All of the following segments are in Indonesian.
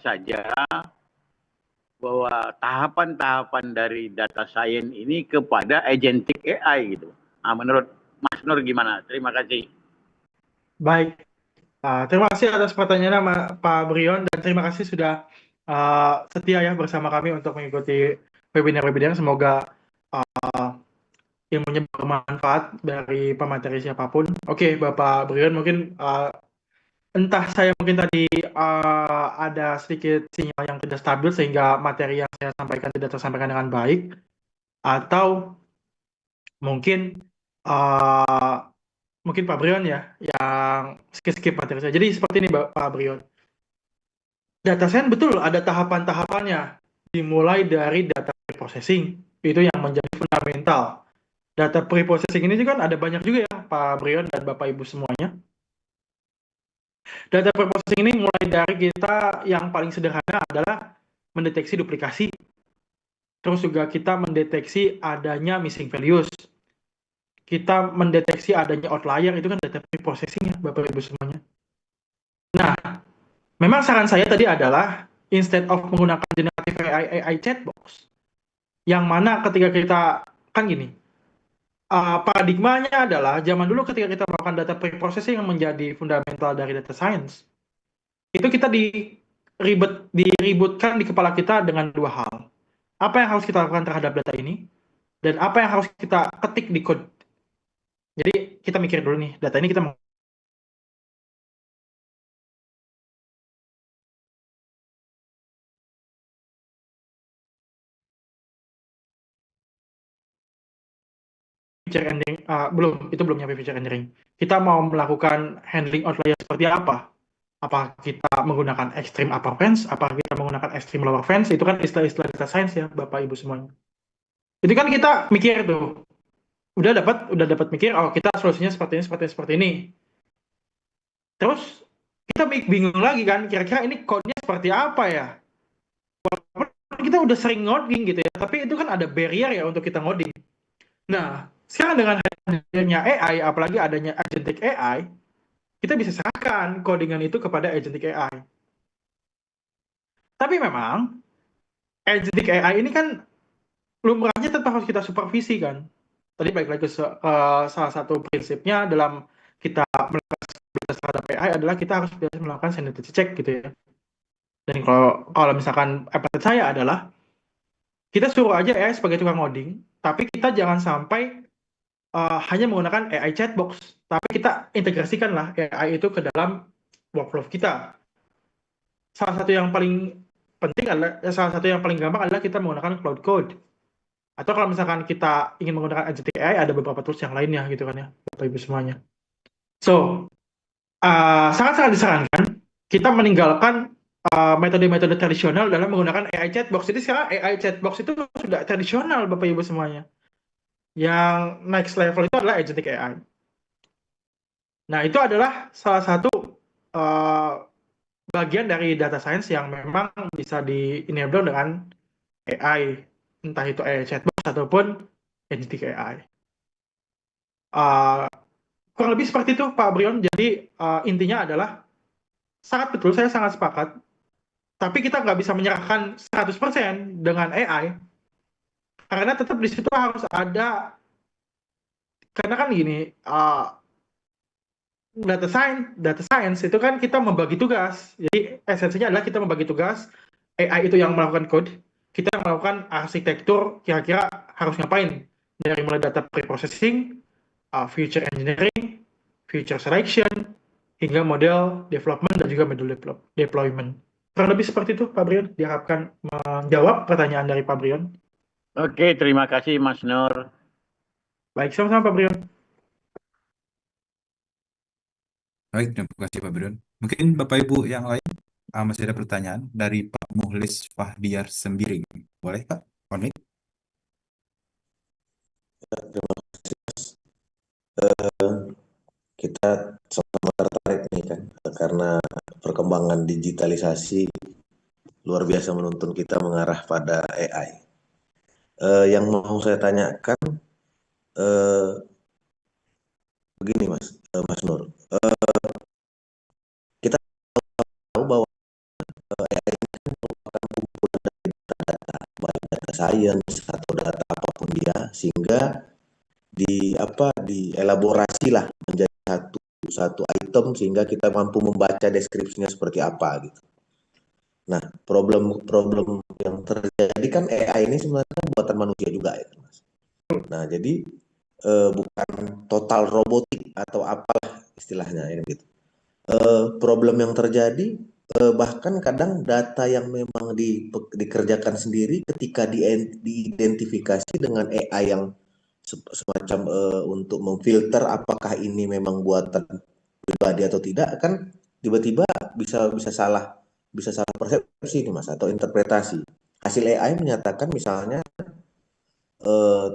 saja bahwa tahapan-tahapan dari data science ini kepada agentic AI gitu. Nah, menurut Mas Nur gimana? Terima kasih. Baik, terima kasih atas pertanyaannya Pak Brion, dan terima kasih sudah setia ya bersama kami untuk mengikuti webinar-webinar. Semoga ilmunya bermanfaat dari pemateri siapapun. Oke, Bapak Brion, mungkin entah saya mungkin tadi ada sedikit sinyal yang tidak stabil sehingga materi yang saya sampaikan tidak tersampaikan dengan baik, atau mungkin mungkin Pak Brion ya yang skip materi saya. Jadi seperti ini Pak Brion. Data science betul ada tahapan-tahapannya. Dimulai dari data preprocessing, itu yang menjadi fundamental. Data preprocessing ini juga kan ada banyak juga ya Pak Brion dan Bapak Ibu semuanya. Data preprocessing ini mulai dari kita yang paling sederhana adalah mendeteksi duplikasi. Terus juga kita mendeteksi adanya missing values. Kita mendeteksi adanya outlier, itu kan data preprocessing ya Bapak Ibu semuanya. Nah, memang saran saya tadi adalah instead of menggunakan generative AI chatbox, yang mana ketika kita kan gini, paradigmanya adalah zaman dulu ketika kita melakukan data preprocessing yang menjadi fundamental dari data science, itu kita diributkan di kepala kita dengan dua hal. Apa yang harus kita lakukan terhadap data ini, dan apa yang harus kita ketik di code. Jadi kita mikir dulu nih, data ini kita mau feature engineering, belum nyampe feature engineering. Kita mau melakukan handling outlier seperti apa? Apakah kita menggunakan extreme upper fence, apakah kita menggunakan extreme lower fence, itu kan istilah-istilah data science ya Bapak Ibu semuanya. Itu kan kita mikir tuh, udah dapat mikir, oh kita solusinya seperti ini. Terus kita bingung lagi kan, kira-kira ini code-nya seperti apa ya? Kita udah sering ngoding gitu ya, tapi itu kan ada barrier ya untuk kita ngoding. Nah, sekarang dengan hadirnya AI, apalagi adanya agentic AI, kita bisa serahkan codingan itu kepada agentic AI. Tapi memang agentic AI ini kan lumrahnya tetap harus kita supervisi kan. Tadi balik lagi ke salah satu prinsipnya dalam kita melakukan stabilitas terhadap AI adalah kita harus biasa melakukan sanity check gitu ya. Dan kalau misalkan appetite saya adalah kita suruh aja AI sebagai tukang ngoding, tapi kita jangan sampai hanya menggunakan AI chatbox, tapi kita integrasikanlah AI itu ke dalam workflow kita. Salah satu yang paling penting adalah, salah satu yang paling gampang adalah kita menggunakan Cloud Code. Atau kalau misalkan kita ingin menggunakan agentic AI, ada beberapa tools yang lainnya gitu kan ya, Bapak Ibu semuanya. So, sangat-sangat disarankan kita meninggalkan metode-metode tradisional dalam menggunakan AI chatbox. Jadi sekarang AI chatbox itu sudah tradisional Bapak Ibu semuanya. Yang next level itu adalah agentic AI. Nah, itu adalah salah satu bagian dari data science yang memang bisa di-enable dengan AI, entah itu AI chatbot ataupun agentic AI. Kurang lebih seperti itu Pak Brion. Jadi intinya adalah sangat betul, saya sangat sepakat. Tapi kita nggak bisa menyerahkan 100% dengan AI, karena tetap di situ harus ada, karena kan gini, data science itu kan kita membagi tugas. Jadi esensinya adalah kita membagi tugas, AI itu yang melakukan code, kita melakukan arsitektur kira-kira harus ngapain. Dari mulai data preprocessing, feature engineering, feature selection, hingga model development dan juga model deployment. Kurang lebih seperti itu Pak Brion, diharapkan menjawab pertanyaan dari Pak Brion. Oke, terima kasih Mas Nur. Baik, sama-sama Pak Brion. Baik, terima kasih Pak Brion. Mungkin Bapak Ibu yang lain masih ada pertanyaan dari Pak Muhlis Fahdiar Sembiring. Boleh Pak? Connect. Terima kasih Mas. Kita sama tertarik nih kan, karena perkembangan digitalisasi luar biasa menuntun kita mengarah pada AI. Yang mau saya tanyakan begini Mas, Mas Nur, kita tahu bahwa AI ini data science atau data apapun dia, sehingga dielaborasi lah menjadi satu item sehingga kita mampu membaca deskripsinya seperti apa gitu. Nah, problem yang terjadi kan AI ini sebenarnya buatan manusia juga ya, Mas. Nah, jadi bukan total robotik atau apalah istilahnya ya gitu. Problem yang terjadi bahkan kadang data yang memang dikerjakan sendiri ketika diidentifikasi dengan AI yang semacam untuk memfilter apakah ini memang buatan pribadi atau tidak, kan tiba-tiba bisa salah persepsi nih Mas, atau interpretasi. Hasil AI menyatakan misalnya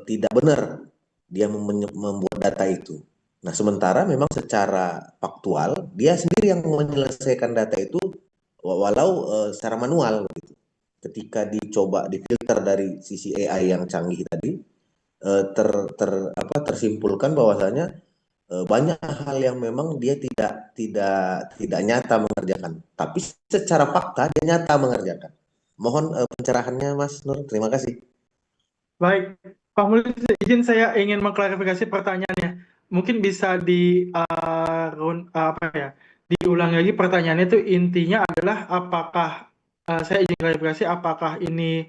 tidak benar dia membuat data itu. Nah, sementara memang secara faktual dia sendiri yang menyelesaikan data itu walau secara manual gitu. Ketika dicoba difilter dari sisi AI yang canggih tadi, tersimpulkan bahwasanya banyak hal yang memang dia tidak nyata mengerjakan, tapi secara fakta dia nyata mengerjakan. Mohon pencerahannya Mas Nur, terima kasih. Baik, Pak Mulyo, izin saya ingin mengklarifikasi pertanyaannya. Mungkin bisa diulang lagi pertanyaannya, itu intinya adalah apakah saya izin klarifikasi, apakah ini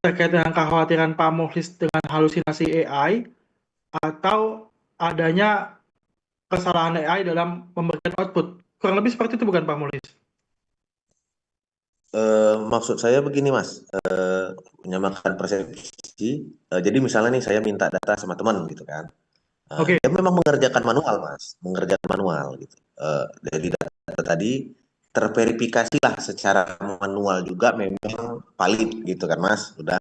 terkait dengan kekhawatiran Pak Mukhlis dengan halusinasi AI atau adanya kesalahan AI dalam memberikan output. Kurang lebih seperti itu bukan Pak Mukhlis? Maksud saya begini Mas, menyamakan persepsi. Jadi misalnya nih saya minta data sama teman gitu kan. Oke. Dia memang mengerjakan manual Mas, mengerjakan manual gitu. Dari data tadi terverifikasi lah secara manual juga memang valid gitu kan Mas, udah.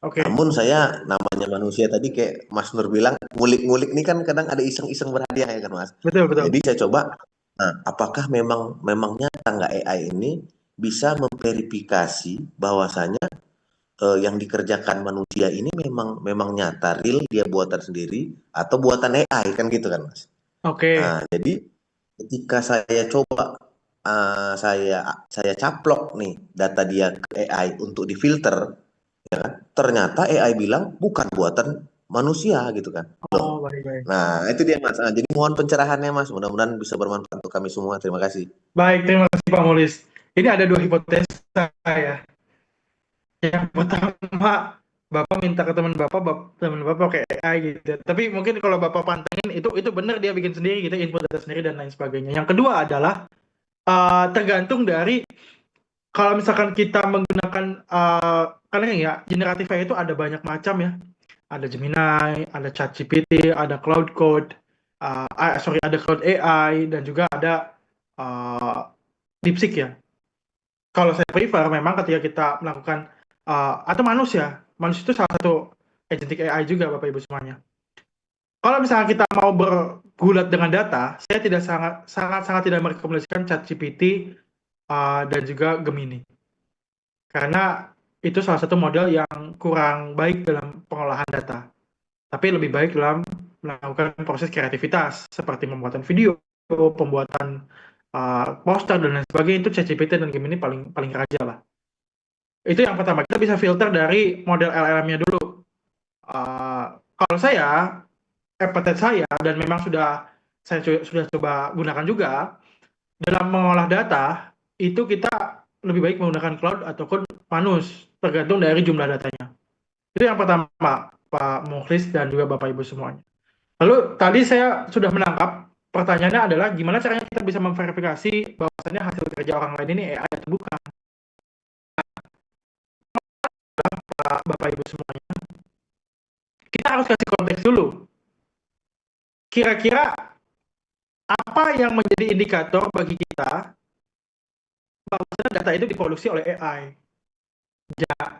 Oke. Namun saya namanya manusia tadi kayak Mas Nur bilang, ngulik-ngulik nih kan kadang ada iseng-iseng berhadiah ya kan Mas. Betul. Jadi saya coba, nah, apakah memang nyata nggak AI ini bisa memverifikasi bahwasanya yang dikerjakan manusia ini memang nyata real, dia buatan sendiri atau buatan AI kan gitu kan Mas. Oke. Nah, jadi ketika saya coba saya caplok nih data dia ke AI untuk difilter, ya kan? Ternyata AI bilang bukan buatan manusia gitu kan. Oh, baik. Nah, itu dia Mas. Jadi mohon pencerahannya Mas, mudah-mudahan bisa bermanfaat untuk kami semua. Terima kasih. Baik, terima kasih Pak Mulis. Ini ada dua hipotesa ya. Yang pertama, Bapak minta ke teman Bapak pakai AI gitu. Tapi mungkin kalau Bapak pantengin itu benar dia bikin sendiri gitu, input data sendiri dan lain sebagainya. Yang kedua adalah tergantung dari kalau misalkan kita menggunakan karena ya generatif AI itu ada banyak macam ya. Ada Gemini, ada ChatGPT, ada Cloud Code, ada Cloud AI dan juga ada DeepSeek ya. Kalau saya prefer memang ketika kita melakukan atau manusia itu salah satu agentic AI juga Bapak Ibu semuanya. Kalau misalnya kita mau bergulat dengan data, saya sangat tidak merekomendasikan ChatGPT dan juga Gemini. Karena itu salah satu model yang kurang baik dalam pengolahan data. Tapi lebih baik dalam melakukan proses kreativitas seperti pembuatan video, pembuatan poster dan lain sebagainya. Itu ChatGPT dan Gemini paling raja lah. Itu yang pertama, kita bisa filter dari model LLM-nya dulu. Kalau saya, saya dan memang saya sudah coba gunakan juga, dalam mengolah data, itu kita lebih baik menggunakan cloud ataupun manus, tergantung dari jumlah datanya. Itu yang pertama, Pak Mukhlis dan juga Bapak Ibu semuanya. Lalu tadi saya sudah menangkap, pertanyaannya adalah gimana caranya kita bisa memverifikasi bahwasannya hasil kerja orang lain ini AI atau bukan. Bapak Ibu semuanya, kita harus kasih konteks dulu. Kira-kira apa yang menjadi indikator bagi kita bahwa data itu diproduksi oleh AI? Ya.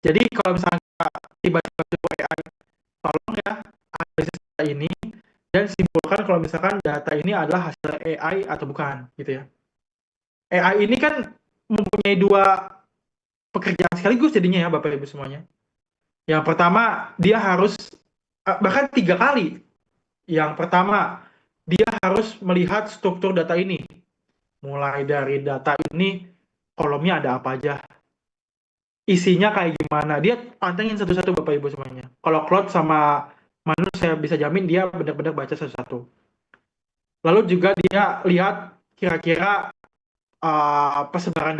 Jadi kalau misalnya tiba-tiba AI, tolong ya analisis data ini dan simpulkan kalau misalkan data ini adalah hasil AI atau bukan, gitu ya. AI ini kan mempunyai dua pekerjaan sekaligus jadinya ya Bapak Ibu semuanya. Yang pertama, dia harus bahkan 3 kali. Yang pertama, dia harus melihat struktur data ini. Mulai dari data ini, kolomnya ada apa aja. isinya kayak gimana. Dia pantengin satu-satu Bapak Ibu semuanya. Kalau Claude sama Manu saya bisa jamin dia benar-benar baca satu-satu. Lalu juga dia lihat kira-kira persebaran